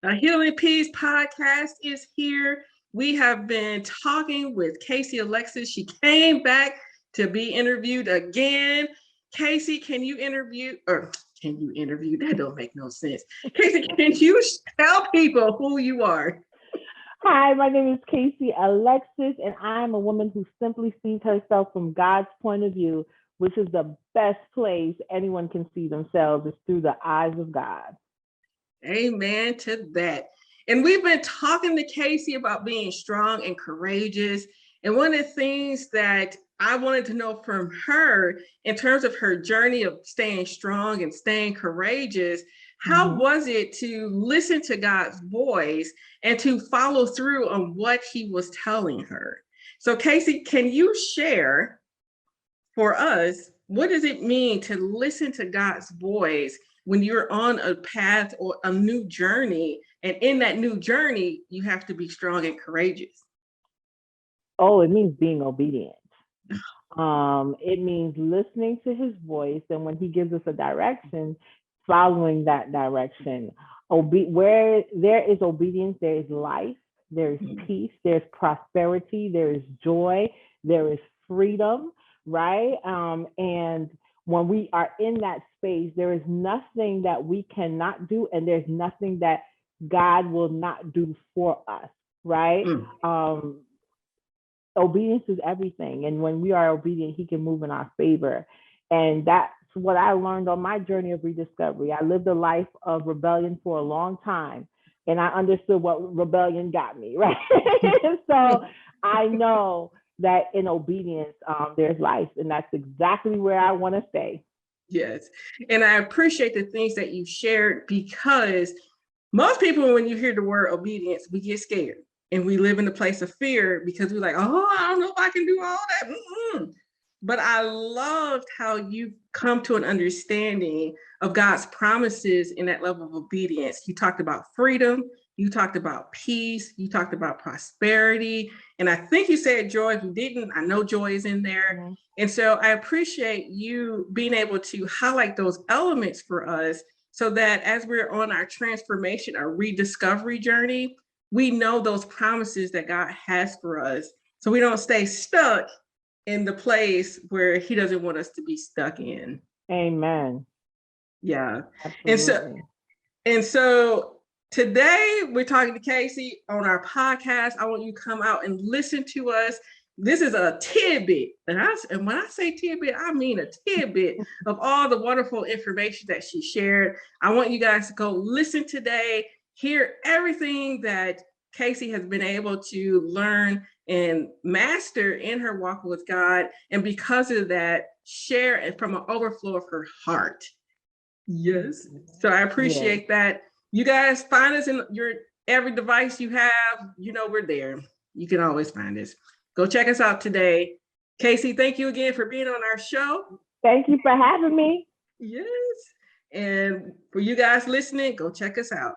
A Healing Peace podcast is here. We have been talking with Casey Alexis. She came back to be interviewed again. Casey, can you interview? That don't make no sense. Casey, can you tell people who you are? Hi, my name is Casey Alexis, and I'm a woman who simply sees herself from God's point of view, which is the best place anyone can see themselves is through the eyes of God. Amen to that. And we've been talking to Casey about being strong and courageous. And one of the things that I wanted to know from her in terms of her journey of staying strong and staying courageous, how was it to listen to God's voice and to follow through on what he was telling her? So Casey, can you share for us, what does it mean to listen to God's voice when you're on a path or a new journey? And in that new journey, you have to be strong and courageous. Oh, it means being obedient. It means listening to his voice, and when he gives us a direction, following that direction. Where there is obedience, there is life, there is peace, there's prosperity, there is joy, there is freedom, right? And when we are in that space, there is nothing that we cannot do, and there's nothing that God will not do for us, right? Obedience is everything. And when we are obedient, he can move in our favor. And that's what I learned on my journey of rediscovery. I lived a life of rebellion for a long time, and I understood what rebellion got me, right? So I know that in obedience, there's life, and that's exactly where I want to stay. Yes. And I appreciate the things that you shared, because most people, when you hear the word obedience, we get scared and we live in a place of fear because we're like, oh, I don't know if I can do all that. But I loved how you come to an understanding of God's promises in that level of obedience. You talked about freedom. You talked about peace. You talked about prosperity. And I think you said joy. If you didn't, I know joy is in there. And so I appreciate you being able to highlight those elements for us so that as we're on our transformation, our rediscovery journey, we know those promises that God has for us. So we don't stay stuck in the place where he doesn't want us to be stuck in. Amen. Yeah. Absolutely. And so today we're talking to Casey on our podcast. I want you to come out and listen to us. This is a tidbit. And when I say tidbit, I mean a tidbit of all the wonderful information that she shared. I want you guys to go listen today, hear everything that Casey has been able to learn and master in her walk with God. And because of that, share it from an overflow of her heart. Yes. So I appreciate that. You guys find us in your every device you have. You know, we're there. You can always find us. Go check us out today. Casey, thank you again for being on our show. Thank you for having me. Yes. And for you guys listening, go check us out.